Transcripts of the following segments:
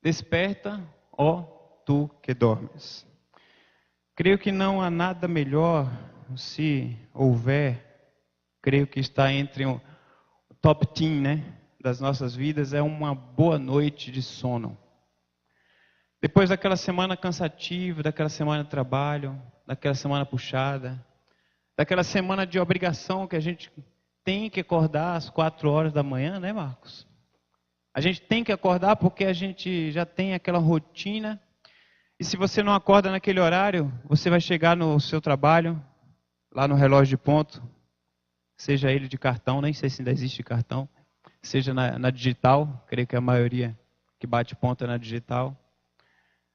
Desperta, ó tu que dormes. Creio que não há nada melhor, se houver, creio que está entre o top 10, das nossas vidas, é uma boa noite de sono. Depois daquela semana cansativa, daquela semana de trabalho, daquela semana puxada, daquela semana de obrigação que a gente tem que acordar às 4 horas da manhã, né, Marcos? A gente tem que acordar porque a gente já tem aquela rotina. E se você não acorda naquele horário, você vai chegar no seu trabalho, lá no relógio de ponto, seja ele de cartão, nem sei se ainda existe cartão, seja na digital, creio que a maioria que bate ponto é na digital.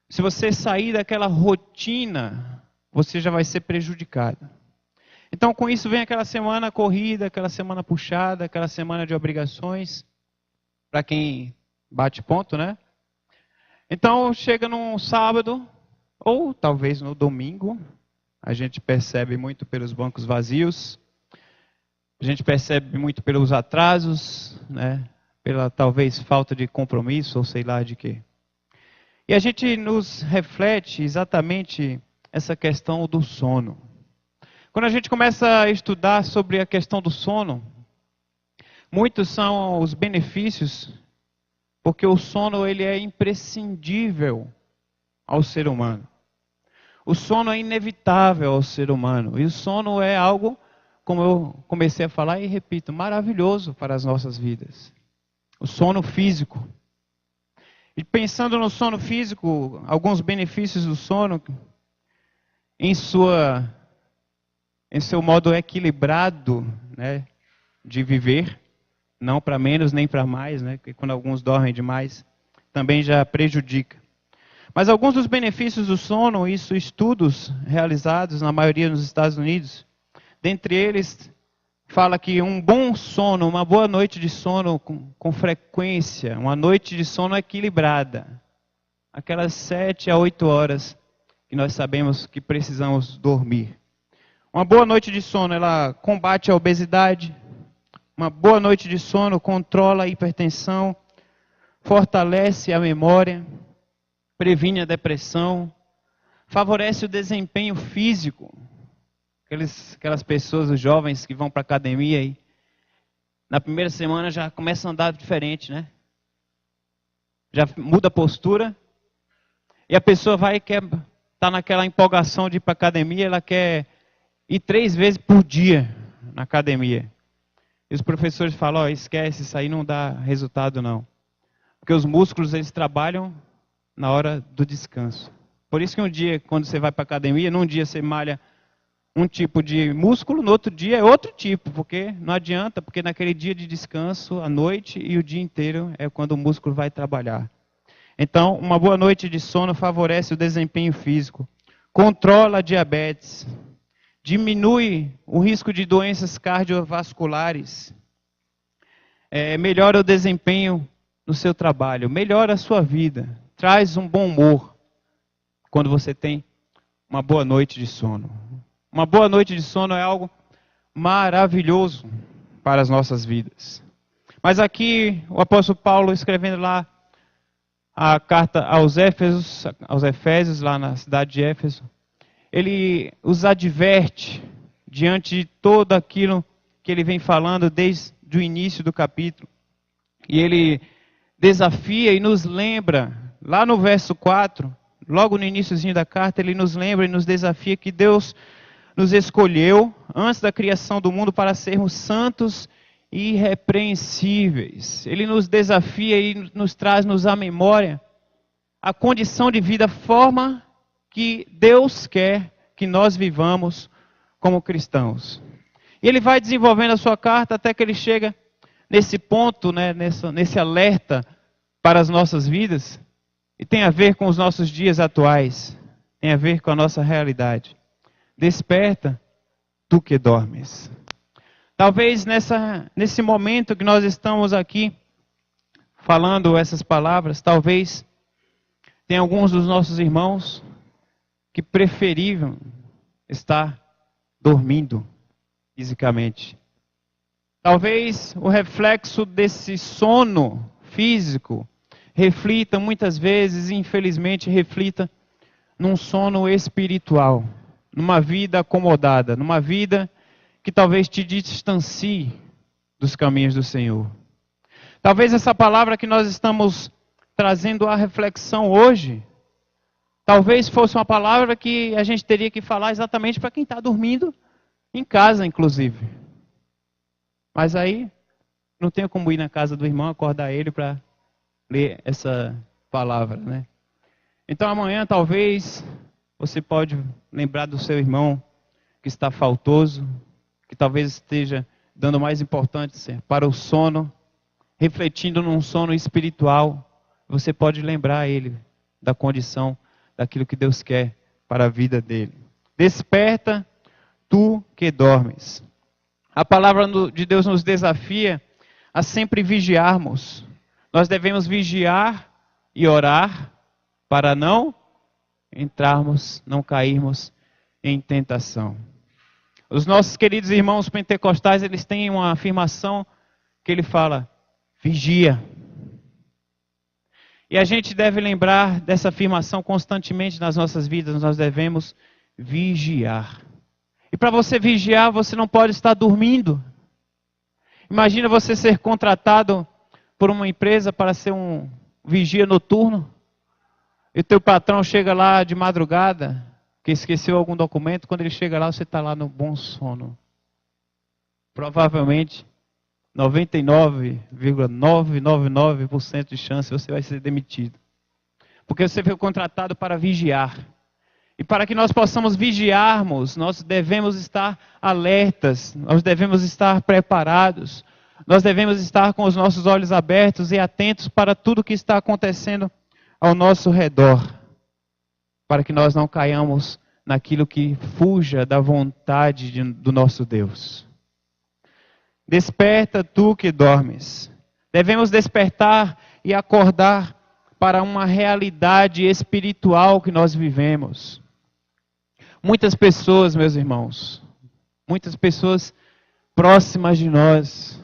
Se você sair daquela rotina, você já vai ser prejudicado. Então, com isso vem aquela semana corrida, aquela semana puxada, aquela semana de obrigações, para quem bate ponto, né? Então, chega num sábado, ou talvez no domingo, a gente percebe muito pelos bancos vazios, a gente percebe muito pelos atrasos, né? Pela talvez falta de compromisso, ou sei lá de quê. E a gente nos reflete exatamente essa questão do sono. Quando a gente começa a estudar sobre a questão do sono, muitos são os benefícios, porque o sono ele é imprescindível ao ser humano. O sono é inevitável ao ser humano. E o sono é algo, como eu comecei a falar e repito, maravilhoso para as nossas vidas. O sono físico. E pensando no sono físico, alguns benefícios do sono, em seu modo equilibrado, né, de viver, não para menos nem para mais, né, porque quando alguns dormem demais, também já prejudica. Mas alguns dos benefícios do sono, isso estudos realizados na maioria nos Estados Unidos, dentre eles fala que um bom sono, uma boa noite de sono com frequência, uma noite de sono equilibrada, aquelas 7 a 8 horas que nós sabemos que precisamos dormir. Uma boa noite de sono, ela combate a obesidade. Uma boa noite de sono controla a hipertensão, fortalece a memória, previne a depressão, favorece o desempenho físico. Aquelas pessoas, os jovens que vão para a academia e na primeira semana já começam a andar diferente, né? Já muda a postura e a pessoa tá naquela empolgação de ir para a academia, ela quer ir 3 vezes por dia na academia. E os professores falam, esquece, isso aí não dá resultado não. Porque os músculos eles trabalham na hora do descanso. Por isso que um dia, quando você vai para a academia, num dia você malha um tipo de músculo, no outro dia é outro tipo, porque não adianta, porque naquele dia de descanso, à noite e o dia inteiro é quando o músculo vai trabalhar. Então, uma boa noite de sono favorece o desempenho físico, controla a diabetes, diminui o risco de doenças cardiovasculares, melhora o desempenho no seu trabalho, melhora a sua vida, traz um bom humor quando você tem uma boa noite de sono. Uma boa noite de sono é algo maravilhoso para as nossas vidas. Mas aqui o apóstolo Paulo escrevendo lá a carta aos Efésios, lá na cidade de Éfeso, ele os adverte diante de tudo aquilo que ele vem falando desde o início do capítulo. E ele desafia e nos lembra, lá no verso 4, logo no iniciozinho da carta, ele nos lembra e nos desafia que Deus nos escolheu antes da criação do mundo para sermos santos e irrepreensíveis. Ele nos desafia e nos traz-nos à memória a condição de vida, a forma que Deus quer que nós vivamos como cristãos. E ele vai desenvolvendo a sua carta até que ele chega nesse ponto, né, nesse alerta para as nossas vidas, e tem a ver com os nossos dias atuais, tem a ver com a nossa realidade. Desperta, tu que dormes. Talvez nesse momento que nós estamos aqui falando essas palavras, talvez tem alguns dos nossos irmãos que preferiam estar dormindo fisicamente. Talvez o reflexo desse sono físico reflita muitas vezes, infelizmente, reflita num sono espiritual, numa vida acomodada, numa vida que talvez te distancie dos caminhos do Senhor. Talvez essa palavra que nós estamos trazendo à reflexão hoje, talvez fosse uma palavra que a gente teria que falar exatamente para quem está dormindo em casa, inclusive. Mas aí, não tenho como ir na casa do irmão, acordar ele para ler essa palavra, né? Então amanhã talvez você pode lembrar do seu irmão que está faltoso, que talvez esteja dando mais importância para o sono, refletindo num sono espiritual. Você pode lembrar ele da condição, daquilo que Deus quer para a vida dele. Desperta, tu que dormes. A palavra de Deus nos desafia a sempre vigiarmos. Nós devemos vigiar e orar para não entrarmos, não cairmos em tentação. Os nossos queridos irmãos pentecostais, eles têm uma afirmação que ele fala: vigia. E a gente deve lembrar dessa afirmação constantemente nas nossas vidas. Nós devemos vigiar. E para você vigiar, você não pode estar dormindo. Imagina você ser contratado por uma empresa para ser um vigia noturno. E o teu patrão chega lá de madrugada, que esqueceu algum documento. Quando ele chega lá, você está lá no bom sono. Provavelmente 99,999% de chance você vai ser demitido. Porque você foi contratado para vigiar. E para que nós possamos vigiarmos, nós devemos estar alertas, nós devemos estar preparados, nós devemos estar com os nossos olhos abertos e atentos para tudo que está acontecendo ao nosso redor, para que nós não caiamos naquilo que fuja da vontade do nosso Deus. Desperta tu que dormes. Devemos despertar e acordar para uma realidade espiritual que nós vivemos. Muitas pessoas, meus irmãos, muitas pessoas próximas de nós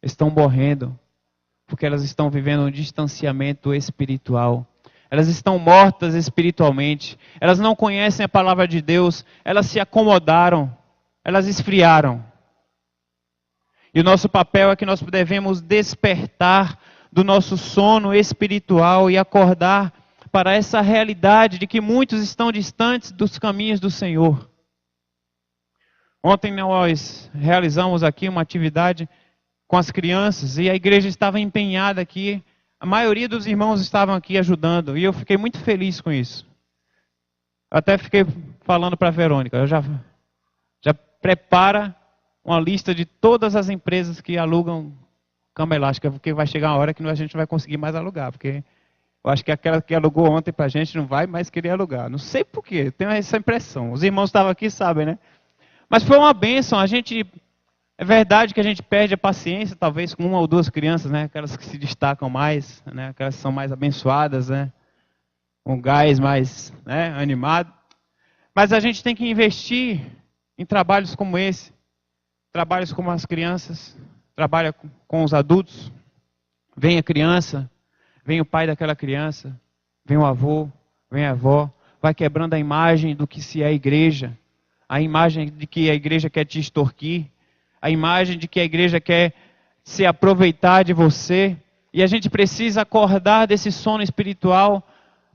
estão morrendo porque elas estão vivendo um distanciamento espiritual. Elas estão mortas espiritualmente. Elas não conhecem a palavra de Deus. Elas se acomodaram. Elas esfriaram. E o nosso papel é que nós devemos despertar do nosso sono espiritual e acordar para essa realidade de que muitos estão distantes dos caminhos do Senhor. Ontem nós realizamos aqui uma atividade com as crianças e a igreja estava empenhada aqui. A maioria dos irmãos estavam aqui ajudando e eu fiquei muito feliz com isso. Até fiquei falando para a Verônica, já prepara uma lista de todas as empresas que alugam cama elástica, porque vai chegar uma hora que a gente não vai conseguir mais alugar, porque eu acho que aquela que alugou ontem para a gente não vai mais querer alugar. Não sei porquê, tenho essa impressão. Os irmãos estavam aqui, sabem, né? Mas foi uma bênção. É verdade que a gente perde a paciência, talvez, com uma ou duas crianças, né? Aquelas que se destacam mais, né? Aquelas que são mais abençoadas, né? Com gás mais, né? Animado. Mas a gente tem que investir em trabalhos como esse. Trabalhos como as crianças, trabalha com os adultos. Vem a criança, vem o pai daquela criança, vem o avô, vem a avó, vai quebrando a imagem do que se é a igreja, a imagem de que a igreja quer te extorquir, a imagem de que a igreja quer se aproveitar de você. E a gente precisa acordar desse sono espiritual,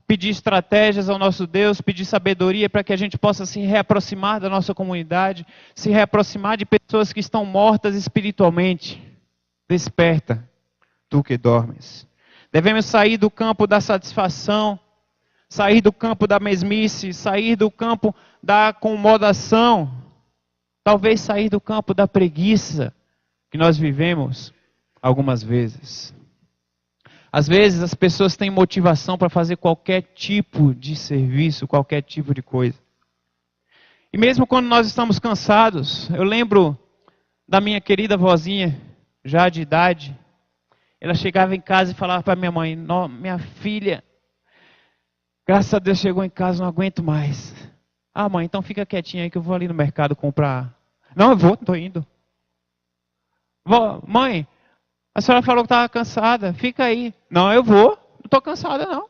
pedir estratégias ao nosso Deus, pedir sabedoria para que a gente possa se reaproximar da nossa comunidade, se reaproximar de pessoas que estão mortas espiritualmente. Desperta, tu que dormes. Devemos sair do campo da satisfação, sair do campo da mesmice, sair do campo da acomodação, talvez sair do campo da preguiça que nós vivemos algumas vezes. Às vezes as pessoas têm motivação para fazer qualquer tipo de serviço, qualquer tipo de coisa. E mesmo quando nós estamos cansados, eu lembro da minha querida vozinha, já de idade, ela chegava em casa e falava para minha mãe: minha filha, graças a Deus chegou em casa, não aguento mais. Ah, mãe, então fica quietinha aí que eu vou ali no mercado comprar. Não, eu vou, estou indo. Mãe, a senhora falou que estava cansada, fica aí. Não, eu vou. estou cansada não.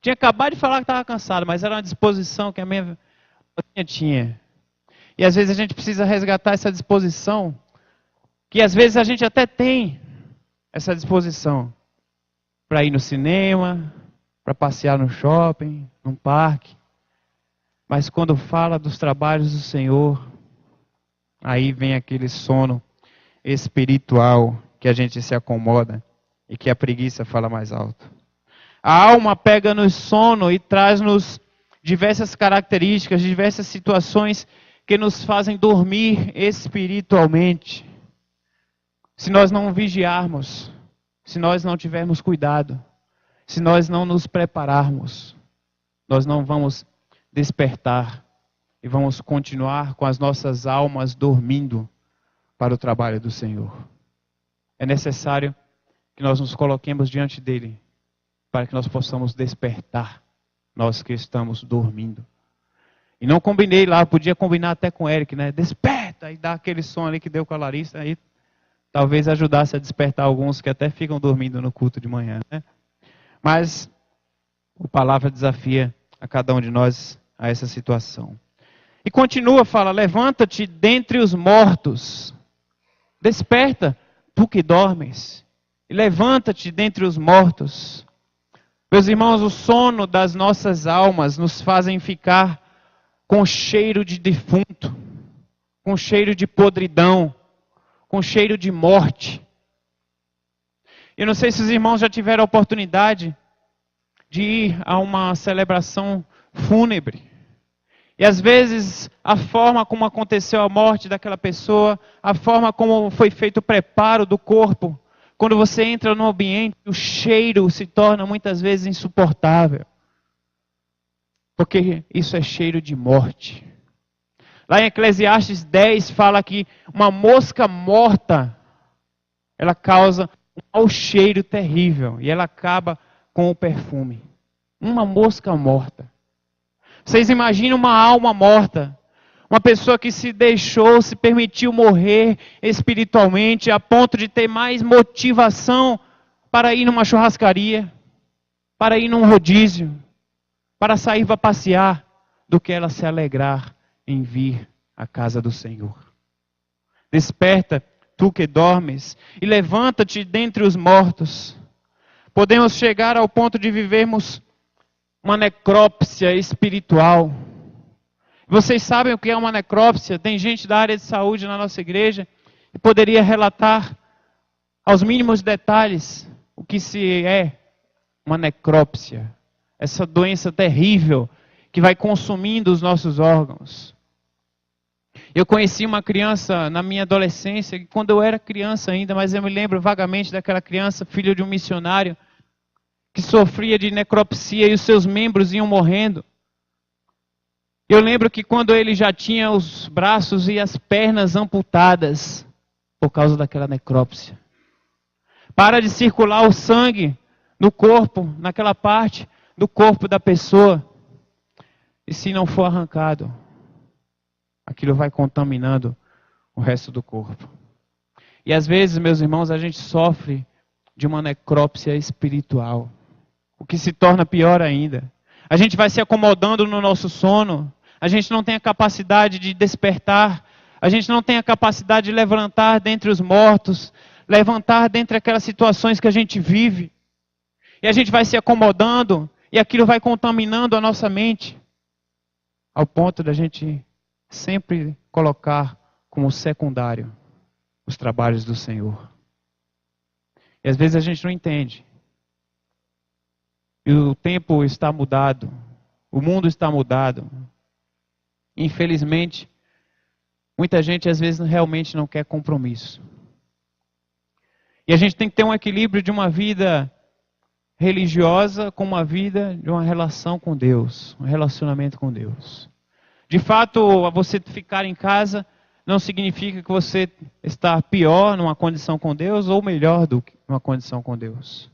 Tinha acabado de falar que estava cansado, mas era uma disposição que a minha tinha. E às vezes a gente precisa resgatar essa disposição, que às vezes a gente até tem essa disposição para ir no cinema, para passear no shopping, num parque. Mas quando fala dos trabalhos do Senhor, aí vem aquele sono espiritual que a gente se acomoda e que a preguiça fala mais alto. A alma pega-nos sono e traz-nos diversas características, diversas situações que nos fazem dormir espiritualmente. Se nós não vigiarmos, se nós não tivermos cuidado, se nós não nos prepararmos, nós não vamos despertar e vamos continuar com as nossas almas dormindo para o trabalho do Senhor. É necessário que nós nos coloquemos diante dele para que nós possamos despertar, nós que estamos dormindo. E não combinei lá, podia combinar até com o Eric, né? Desperta! E dá aquele som ali que deu com a Larissa, aí talvez ajudasse a despertar alguns que até ficam dormindo no culto de manhã, né? Mas a palavra desafia a cada um de nós a essa situação. E continua, fala, levanta-te dentre os mortos. Desperta, tu que dormes. E levanta-te dentre os mortos. Meus irmãos, o sono das nossas almas nos fazem ficar com cheiro de defunto, com cheiro de podridão, com cheiro de morte. Eu não sei se os irmãos já tiveram a oportunidade de ir a uma celebração fúnebre. E às vezes a forma como aconteceu a morte daquela pessoa, a forma como foi feito o preparo do corpo, quando você entra no ambiente, o cheiro se torna muitas vezes insuportável. Porque isso é cheiro de morte. Lá em Eclesiastes 10 fala que uma mosca morta, ela causa um mau cheiro terrível e ela acaba com o perfume. Uma mosca morta. Vocês imaginam uma alma morta? Uma pessoa que se deixou, se permitiu morrer espiritualmente a ponto de ter mais motivação para ir numa churrascaria, para ir num rodízio, para sair para passear, do que ela se alegrar em vir à casa do Senhor. Desperta, tu que dormes, e levanta-te dentre os mortos. Podemos chegar ao ponto de vivermos uma necrópsia espiritual. Vocês sabem o que é uma necrópsia? Tem gente da área de saúde na nossa igreja que poderia relatar aos mínimos detalhes o que se é uma necrópsia. Essa doença terrível que vai consumindo os nossos órgãos. Eu conheci uma criança na minha adolescência, quando eu era criança ainda, mas eu me lembro vagamente daquela criança, filho de um missionário, que sofria de necropsia e os seus membros iam morrendo. Eu lembro que quando ele já tinha os braços e as pernas amputadas, por causa daquela necrópsia. Para de circular o sangue no corpo, naquela parte do corpo da pessoa. E se não for arrancado, aquilo vai contaminando o resto do corpo. E às vezes, meus irmãos, a gente sofre de uma necrópsia espiritual. O que se torna pior ainda. A gente vai se acomodando no nosso sono. A gente não tem a capacidade de despertar. A gente não tem a capacidade de levantar dentre os mortos. Levantar dentre aquelas situações que a gente vive. E a gente vai se acomodando. E aquilo vai contaminando a nossa mente. Ao ponto da gente sempre colocar como secundário os trabalhos do Senhor. E às vezes a gente não entende. E o tempo está mudado. O mundo está mudado. Infelizmente, muita gente às vezes realmente não quer compromisso. E a gente tem que ter um equilíbrio de uma vida religiosa com uma vida de uma relação com Deus. Um relacionamento com Deus. De fato, você ficar em casa não significa que você está pior numa condição com Deus ou melhor do que numa condição com Deus.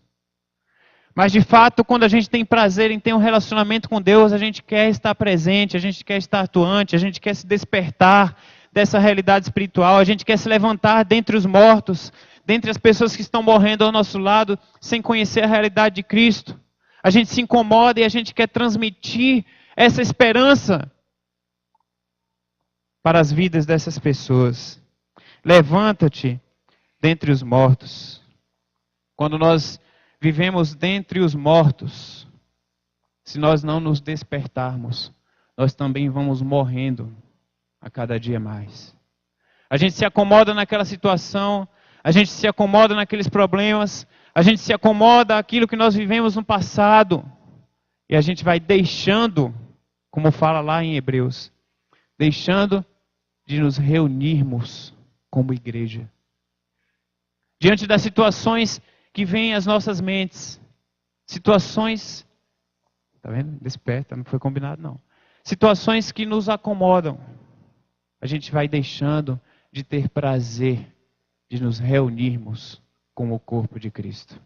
Mas de fato, quando a gente tem prazer em ter um relacionamento com Deus, a gente quer estar presente, a gente quer estar atuante, a gente quer se despertar dessa realidade espiritual. A gente quer se levantar dentre os mortos, dentre as pessoas que estão morrendo ao nosso lado, sem conhecer a realidade de Cristo. A gente se incomoda e a gente quer transmitir essa esperança para as vidas dessas pessoas. Levanta-te dentre os mortos. Quando nós vivemos dentre os mortos, se nós não nos despertarmos, nós também vamos morrendo a cada dia mais. A gente se acomoda naquela situação, a gente se acomoda naqueles problemas, a gente se acomoda aquilo que nós vivemos no passado, e a gente vai deixando, como fala lá em Hebreus, deixando de nos reunirmos como igreja. Diante das situações que vêm às nossas mentes, situações, tá vendo? Desperta, não foi combinado não. Situações que nos acomodam, a gente vai deixando de ter prazer de nos reunirmos com o corpo de Cristo.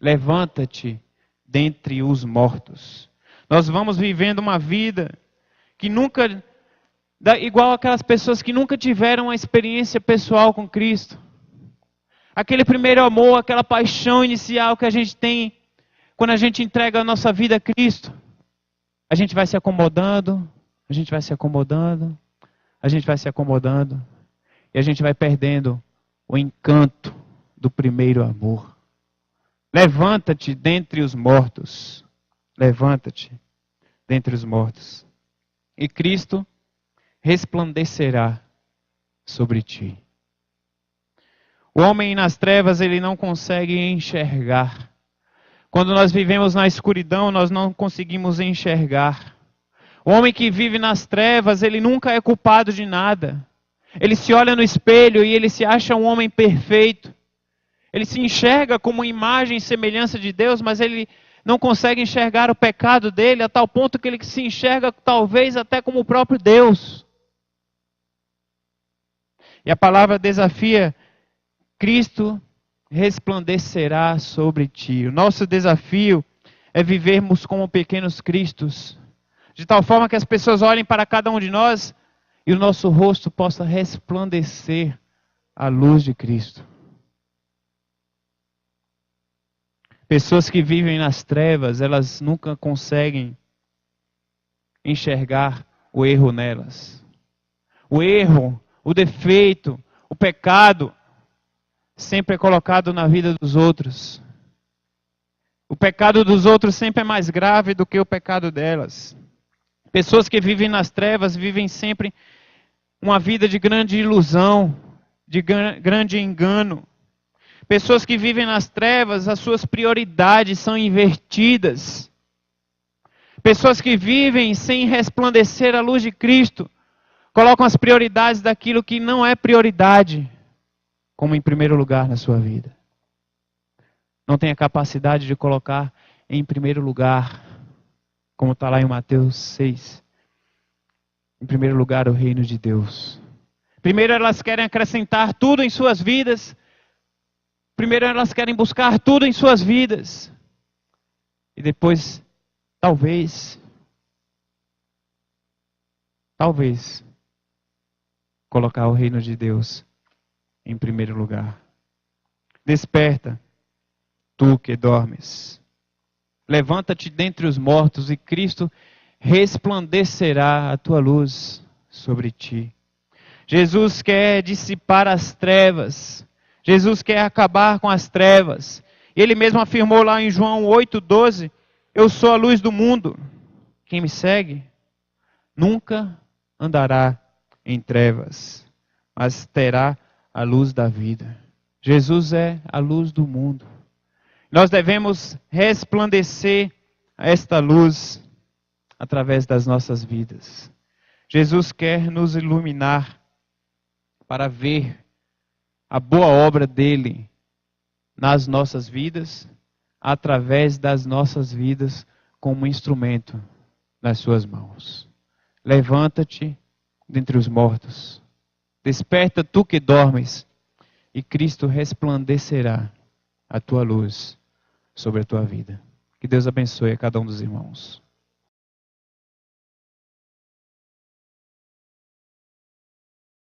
Levanta-te dentre os mortos. Nós vamos vivendo uma vida que nunca, igual aquelas pessoas que nunca tiveram uma experiência pessoal com Cristo. Aquele primeiro amor, aquela paixão inicial que a gente tem quando a gente entrega a nossa vida a Cristo. A gente vai se acomodando, a gente vai se acomodando, a gente vai se acomodando e a gente vai perdendo o encanto do primeiro amor. Levanta-te dentre os mortos. Levanta-te dentre os mortos. E Cristo resplandecerá sobre ti. O homem nas trevas, ele não consegue enxergar. Quando nós vivemos na escuridão, nós não conseguimos enxergar. O homem que vive nas trevas, ele nunca é culpado de nada. Ele se olha no espelho e ele se acha um homem perfeito. Ele se enxerga como imagem e semelhança de Deus, mas ele não consegue enxergar o pecado dele a tal ponto que ele se enxerga talvez até como o próprio Deus. E a palavra desafia: Cristo resplandecerá sobre ti. O nosso desafio é vivermos como pequenos cristos, de tal forma que as pessoas olhem para cada um de nós e o nosso rosto possa resplandecer a luz de Cristo. Pessoas que vivem nas trevas, elas nunca conseguem enxergar o erro nelas. O erro, o defeito, o pecado sempre é colocado na vida dos outros. O pecado dos outros sempre é mais grave do que o pecado delas. Pessoas que vivem nas trevas vivem sempre uma vida de grande ilusão, de grande engano. Pessoas que vivem nas trevas, as suas prioridades são invertidas. Pessoas que vivem sem resplandecer a luz de Cristo, colocam as prioridades daquilo que não é prioridade como em primeiro lugar na sua vida. Não tem a capacidade de colocar em primeiro lugar, como está lá em Mateus 6. Em primeiro lugar, o reino de Deus. Primeiro elas querem acrescentar tudo em suas vidas. Primeiro elas querem buscar tudo em suas vidas. E depois, talvez, colocar o reino de Deus em primeiro lugar. Desperta, tu que dormes. Levanta-te dentre os mortos e Cristo resplandecerá a tua luz sobre ti. Jesus quer dissipar as trevas. Jesus quer acabar com as trevas. Ele mesmo afirmou lá em João 8,12: eu sou a luz do mundo. Quem me segue nunca andará em trevas, mas terá a luz da vida. Jesus é a luz do mundo. Nós devemos resplandecer esta luz através das nossas vidas. Jesus quer nos iluminar para ver a boa obra dele nas nossas vidas, através das nossas vidas como instrumento nas suas mãos. Levanta-te dentre os mortos. Desperta tu que dormes, e Cristo resplandecerá a tua luz sobre a tua vida. Que Deus abençoe a cada um dos irmãos.